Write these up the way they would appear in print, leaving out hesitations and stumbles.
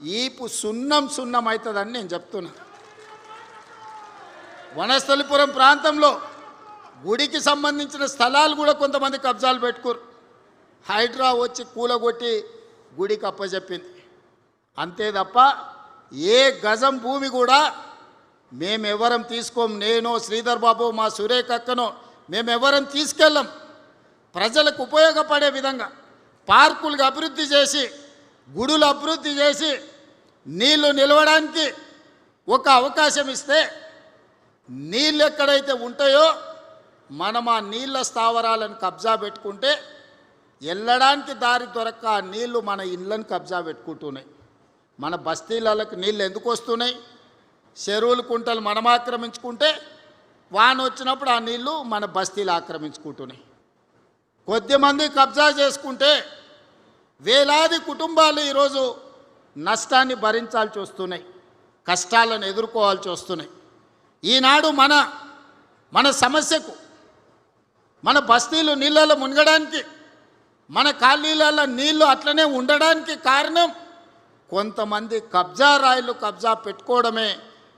ఈపు సున్నం సున్నం అవుతుందని నేను చెప్తున్నా. వనస్థలిపురం ప్రాంతంలో గుడికి సంబంధించిన స్థలాలు కూడా కొంతమంది కబ్జాలు పెట్టుకోరు. హైడ్రా వచ్చి కూలగొట్టి గుడికి అప్పచెప్పింది. అంతే తప్ప ఏ గజం భూమి కూడా మేమెవరం తీసుకోం. నేను శ్రీధర్ బాబు మా సురేఖ అక్కనో మేమెవరం తీసుకెళ్ళం. ప్రజలకు ఉపయోగపడే విధంగా పార్కులకు అభివృద్ధి చేసి, గుడులు అభివృద్ధి చేసి, నీళ్లు నిలవడానికి ఒక అవకాశం ఇస్తే నీళ్ళు ఎక్కడైతే ఉంటాయో మనం ఆ నీళ్ళ స్థావరాలను కబ్జా పెట్టుకుంటే వెళ్ళడానికి దారి దొరక్క ఆ నీళ్లు మన ఇళ్ళను కబ్జా పెట్టుకుంటున్నాయి. మన బస్తీలకు నీళ్ళు ఎందుకు వస్తున్నాయి? చెరువులు కుంటలు మనం ఆక్రమించుకుంటే వాన వచ్చినప్పుడు ఆ నీళ్లు మన బస్తీలు ఆక్రమించుకుంటున్నాయి. కొద్దిమంది కబ్జా చేసుకుంటే వేలాది కుటుంబాలు ఈరోజు నష్టాన్ని భరించాల్సి వస్తున్నాయి, కష్టాలను ఎదుర్కోవాల్సి వస్తున్నాయి. ఈనాడు మన సమస్యకు, మన బస్తీలు నీళ్ళలో మునగడానికి, మన కాలనీలలో నీళ్లు అట్లనే ఉండడానికి కారణం కొంతమంది కబ్జా రాయిలు కబ్జా పెట్టుకోవడమే.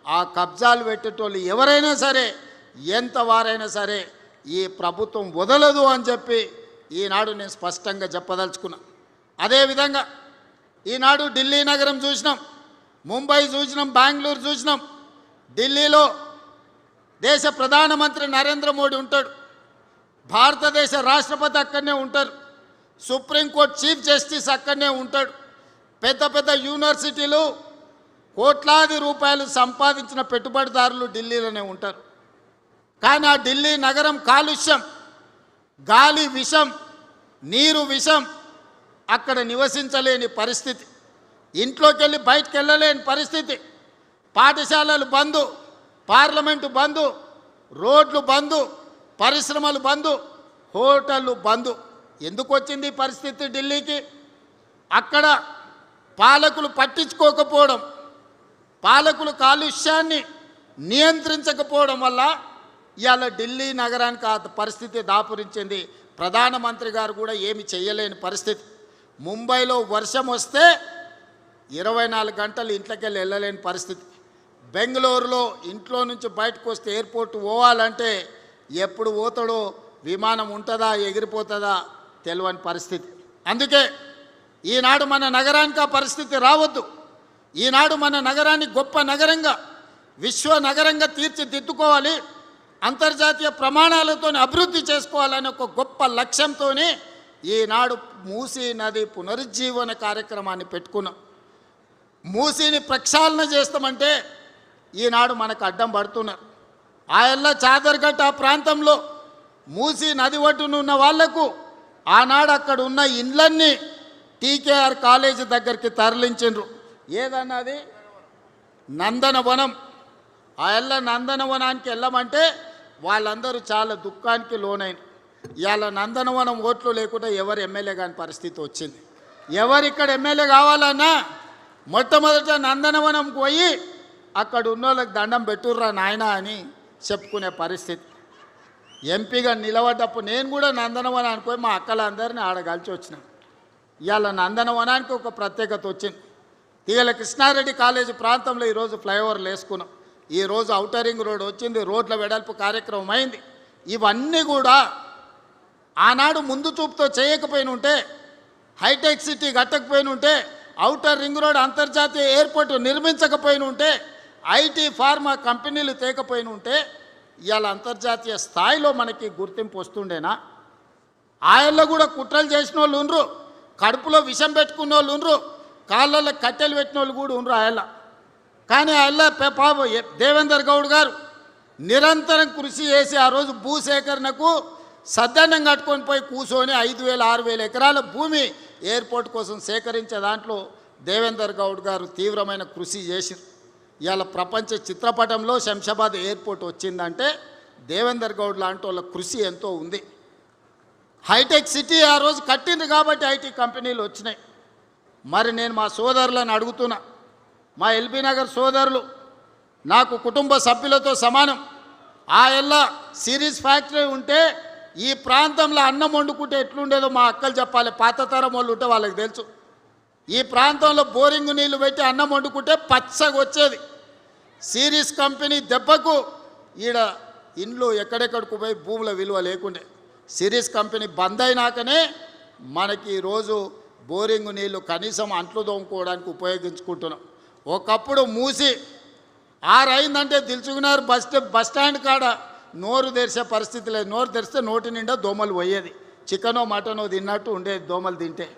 ఆ కబ్జాలు పెట్టేటోళ్ళు ఎవరైనా సరే, ఎంత వారైనా సరే ఈ ప్రభుత్వం వదలదు అని చెప్పి ఈనాడు నేను స్పష్టంగా చెప్పదలుచుకున్నా. అదేవిధంగా ఈనాడు ఢిల్లీ నగరం చూసినాం, ముంబై చూసినాం, బెంగళూరు చూసినాం. ఢిల్లీలో దేశ ప్రధానమంత్రి నరేంద్ర మోడీ ఉంటాడు, భారతదేశ రాష్ట్రపతి అక్కడనే ఉంటారు, సుప్రీంకోర్టు చీఫ్ జస్టిస్ అక్కడనే ఉంటాడు. పెద్ద పెద్ద యూనివర్సిటీలు కోట్లాది రూపాయలు సంపాదించిన పెట్టుబడిదారులు ఢిల్లీలోనే ఉంటారు. కానీ ఆ ఢిల్లీ నగరం కాలుష్యం, గాలి విషం, నీరు విషం, అక్కడ నివసించలేని పరిస్థితి, ఇంట్లోకి వెళ్ళి బయటకు వెళ్ళలేని పరిస్థితి, పాఠశాలలు బందు, పార్లమెంటు బందు, రోడ్లు బందు, పరిశ్రమలు బందు, హోటళ్ళు బందు. ఎందుకు వచ్చింది ఈ పరిస్థితి ఢిల్లీకి? అక్కడ పాలకులు పట్టించుకోకపోవడం, పాలకులు కాలుష్యాన్ని నియంత్రించకపోవడం వల్ల ఇవాళ ఢిల్లీ నగరానికి ఆ పరిస్థితి దాపురించింది. ప్రధానమంత్రి గారు కూడా ఏమి చేయలేని పరిస్థితి. ముంబైలో వర్షం వస్తే 24 గంటలు ఇంట్లోకి వెళ్ళలేని పరిస్థితి. బెంగళూరులో ఇంట్లో నుంచి బయటకు వస్తే ఎయిర్పోర్ట్ పోవాలంటే ఎప్పుడు పోతాడో, విమానం ఉంటుందా ఎగిరిపోతుందా తెలియని పరిస్థితి. అందుకే ఈనాడు మన నగరానికి ఆ పరిస్థితి రావద్దు. ఈనాడు మన నగరాన్ని గొప్ప నగరంగా, విశ్వ నగరంగా తీర్చిదిద్దుకోవాలి, అంతర్జాతీయ ప్రమాణాలతో అభివృద్ధి చేసుకోవాలనే ఒక గొప్ప లక్ష్యంతో ఈనాడు మూసీ నది పునరుజ్జీవన కార్యక్రమాన్ని పెట్టుకున్నాం. మూసీని ప్రక్షాళన చేస్తామంటే ఈనాడు మనకు అడ్డం పడుతున్నారు. ఆయల్ల చాదర్ఘట్ ఆ ప్రాంతంలో మూసీ నది ఒడ్డున ఉన్న వాళ్లకు ఆనాడు అక్కడ ఉన్న ఇండ్లన్నీ టీకేఆర్ కాలేజీ దగ్గరికి తరలించిండ్రు. ఏదన్నది నందనవనం. ఆయల్ల నందనవనానికి వెళ్ళమంటే వాళ్ళందరూ చాలా దుఃఖానికి లోనైన. ఇవాళ నందనవనం ఓట్లు లేకుండా ఎవరు ఎమ్మెల్యే కాని పరిస్థితి వచ్చింది. ఎవరిక్కడ ఎమ్మెల్యే కావాలన్నా మొట్టమొదట నందనవనంకి పోయి అక్కడ ఉన్న వాళ్ళకి దండం పెట్టుర్రా నాయన అని చెప్పుకునే పరిస్థితి. ఎంపీగా నిలబడ్డప్పుడు నేను కూడా నందనవనానికి పోయి మా అక్కలందరినీ ఆడగలిచి వచ్చినాను. ఇవాళ నందనవనానికి ఒక ప్రత్యేకత వచ్చింది. తీగల కృష్ణారెడ్డి కాలేజీ ప్రాంతంలో ఈరోజు ఫ్లైఓవర్లు వేసుకున్నాం. ఈరోజు ఔటర్ రింగ్ రోడ్ వచ్చింది, రోడ్ల వెడల్పు కార్యక్రమం అయింది. ఇవన్నీ కూడా ఆనాడు ముందు చూపుతో చేయకపోయిన ఉంటే, హైటెక్ సిటీ కట్టకపోయిన ఉంటే, ఔటర్ రింగ్ రోడ్ అంతర్జాతీయ ఎయిర్పోర్టు నిర్మించకపోయిన ఉంటే, ఐటీ ఫార్మా కంపెనీలు తేకపోయిన ఉంటే ఇవాళ అంతర్జాతీయ స్థాయిలో మనకి గుర్తింపు వస్తుండేనా? ఆయల్లో కూడా కుట్రలు చేసిన వాళ్ళు ఉండ్రు, కడుపులో విషం పెట్టుకున్న వాళ్ళు ఉండ్రు, కాళ్ళల్లో కట్టెలు పెట్టిన వాళ్ళు కూడా ఉండ్రు ఆయల్ల. కానీ ఆయల్ల పాప దేవేందర్ గౌడ్ గారు నిరంతరం కృషి చేసి ఆ రోజు భూసేకరణకు సద్దన్నం కట్టుకొని పోయి కూర్చొని 5,000 6,000 ఎకరాల భూమి ఎయిర్పోర్ట్ కోసం సేకరించే దాంట్లో దేవేందర్ గౌడ్ గారు తీవ్రమైన కృషి చేశారు. ఇవాళ ప్రపంచ చిత్రపటంలో శంషాబాద్ ఎయిర్పోర్ట్ వచ్చిందంటే దేవేందర్ గౌడ్ లాంటి వాళ్ళ కృషి ఎంతో ఉంది. హైటెక్ సిటీ ఆ రోజు కట్టింది కాబట్టి ఐటీ కంపెనీలు వచ్చినాయి. మరి నేను మా సోదరులను అడుగుతున్నా, మా ఎల్బీ నగర్ సోదరులు నాకు కుటుంబ సభ్యులతో సమానం. ఆ ఎల్ల సిరీస్ ఫ్యాక్టరీ ఉంటే ఈ ప్రాంతంలో అన్నం వండుకుంటే ఎట్లుండేదో మా అక్కలు చెప్పాలి. పాత తరం వాళ్ళు ఉంటే వాళ్ళకి తెలుసు. ఈ ప్రాంతంలో బోరింగ్ నీళ్లు పెట్టి అన్నం వండుకుంటే పచ్చగా వచ్చేది. సిరీస్ కంపెనీ దెబ్బకు ఈడ ఇండ్లు ఎక్కడెక్కడికి పోయి భూముల విలువ లేకుండే. సిరీస్ కంపెనీ బంద్ అయినాకనే మనకి ఈరోజు బోరింగ్ నీళ్లు కనీసం అంట్లు తోముకోవడానికి ఉపయోగించుకుంటున్నాం. ఒకప్పుడు మూసి 6 అయిందంటే దిల్చుకున్నారు బస్ స్టాండ్ కాడ నోరు తెరిచే పరిస్థితి లేదు. నోరు తెరిస్తే నోటి నిండా దోమలు పోయేది. చికెనో మటనో తిన్నట్టు ఉండేది దోమలు తింటే.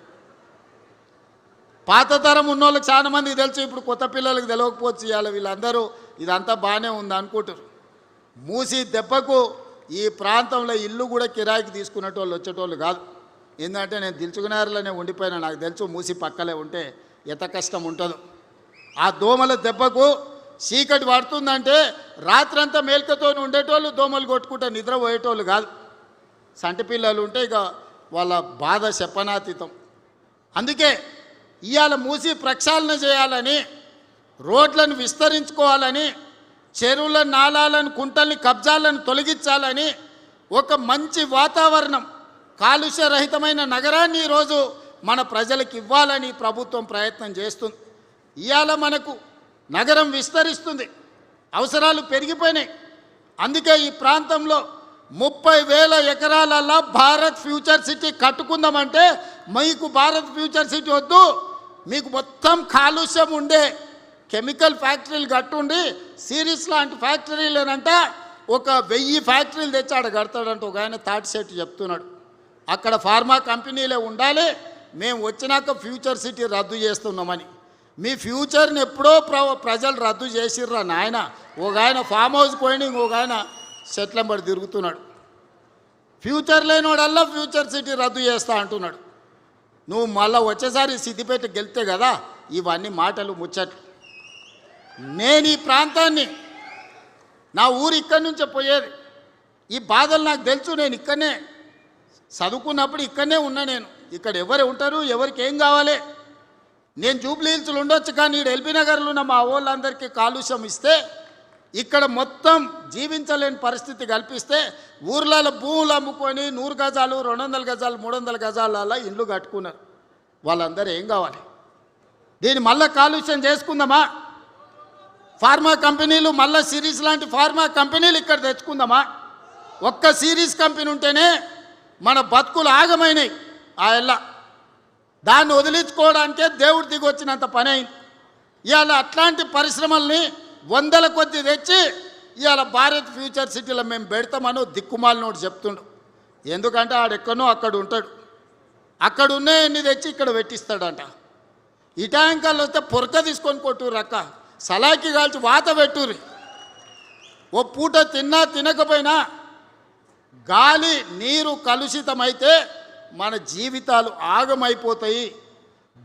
పాత తరం ఉన్నోళ్ళకి చాలా మందికి తెలుసు, ఇప్పుడు కొత్త పిల్లలకు తెలియకపోవచ్చు. ఇవాళ వీళ్ళందరూ ఇదంతా బాగానే ఉంది అనుకుంటారు. మూసి దెబ్బకు ఈ ప్రాంతంలో ఇల్లు కూడా కిరాయికి తీసుకునేటోళ్ళు వచ్చేటోళ్ళు కాదు. ఏంటంటే నేను దిల్చుకున్నారులోనే ఉండిపోయినా, నాకు తెలుసు మూసి పక్కలే ఉంటే ఎంత కష్టం ఉంటుందో. ఆ దోమల దెబ్బకు చీకటి పడుతుందంటే రాత్రంతా మేల్కతో ఉండేటోళ్ళు దోమలు కొట్టుకుంటే నిద్రపోయేటోళ్ళు కాదు. సంటి పిల్లలు ఉంటే ఇక వాళ్ళ బాధ చెప్పనాతీతం. అందుకే ఇవాళ మూసి ప్రక్షాళన చేయాలని, రోడ్లను విస్తరించుకోవాలని, చెరువుల నాలాలను కుంటల్ని కబ్జాలను తొలగించాలని, ఒక మంచి వాతావరణం కాలుష్యరహితమైన నగరాన్ని ఈరోజు మన ప్రజలకు ఇవ్వాలని ప్రభుత్వం ప్రయత్నం చేస్తుంది. ఇవాళ మనకు నగరం విస్తరిస్తుంది, అవసరాలు పెరిగిపోయినాయి. అందుకే ఈ ప్రాంతంలో 30,000 ఎకరాలలో భారత్ ఫ్యూచర్ సిటీ కట్టుకుందామంటే మీకు భారత్ ఫ్యూచర్ సిటీ వద్దు, మీకు మొత్తం కాలుష్యం ఉండే కెమికల్ ఫ్యాక్టరీలు కట్టుండి సిరీస్ లాంటి ఫ్యాక్టరీలేనంట ఒక 1000 ఫ్యాక్టరీలు తెచ్చాడు కడతాడంట. ఒక ఆయన తాటి సెట్ చెప్తున్నాడు. అక్కడ ఫార్మా కంపెనీలే ఉండాలి, మేము వచ్చినాక ఫ్యూచర్ సిటీ రద్దు చేస్తున్నామని. మీ ఫ్యూచర్ని ఎప్పుడో ప్రజలు రద్దు చేసిర్రా నాయన. ఒక ఆయన ఫామ్ హౌస్ పోయిన ఇంకొక ఆయన సెట్లంబడి తిరుగుతున్నాడు. ఫ్యూచర్ లేనివాడల్లా ఫ్యూచర్ సిటీ రద్దు చేస్తా అంటున్నాడు. నువ్వు మళ్ళీ వచ్చేసారి సిద్దిపేట గెలితే కదా ఇవన్నీ మాటలు ముచ్చట్లు. నేను ఈ ప్రాంతాన్ని, నా ఊరు ఇక్కడి నుంచే పోయేది. ఈ బాధలు నాకు తెలుసు. నేను ఇక్కడనే చదువుకున్నప్పుడు ఇక్కడనే ఉన్నా. నేను ఇక్కడ ఎవరు ఉంటారు, ఎవరికి ఏం కావాలి. నేను జూబ్లీ హిల్స్లో ఉండొచ్చు, కానీ ఇక్కడ ఎల్బీ నగర్లో ఉన్న మా వాళ్ళందరికీ కాలుష్యం ఇస్తే, ఇక్కడ మొత్తం జీవించలేని పరిస్థితి కల్పిస్తే ఊర్లలో భూములు అమ్ముకొని 100 గజాలు 200 గజాలు 300 గజాలలో ఇండ్లు కట్టుకున్నారు. వాళ్ళందరూ ఏం కావాలి? దీన్ని మళ్ళీ కాలుష్యం చేసుకుందామా? ఫార్మా కంపెనీలు మళ్ళీ సిరీస్ లాంటి ఫార్మా కంపెనీలు ఇక్కడ తెచ్చుకుందామా? ఒక్క సిరీస్ కంపెనీ ఉంటేనే మన బతుకులు ఆగమైనాయి. ఆ ఎల్లా దాన్ని వదిలించుకోవడానికే దేవుడు దిగి వచ్చినంత పని అయింది. ఇవాళ అట్లాంటి పరిశ్రమల్ని 100ల కొద్ది తెచ్చి ఇవాళ భారత్ ఫ్యూచర్ సిటీలో మేము పెడతామని దిక్కుమాలినోడు చెప్తుండు. ఎందుకంటే ఆడెక్కడో అక్కడ ఉంటాడు, అక్కడ ఉన్నాయన్ని తెచ్చి ఇక్కడ పెట్టిస్తాడంట. ఈ ట్యాంకర్లు వస్తే పొరక తీసుకొని కొట్టుర్రు అక్క, సలాకి కాల్చి వాత పెట్టుర్రి. ఓ పూట తిన్నా తినకపోయినా గాలి నీరు కలుషితమైతే మన జీవితాలు ఆగమైపోతాయి.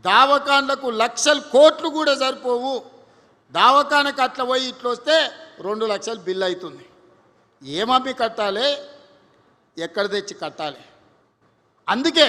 దావకాన్లకు లక్షల కోట్లు కూడా సరిపోవు. దావకానకు అట్లా పోయి ఇట్లా వస్తే 2 లక్షలు బిల్లు అవుతుంది. ఏమమ్మి కట్టాలి, ఎక్కడ తెచ్చి కట్టాలి? అందుకే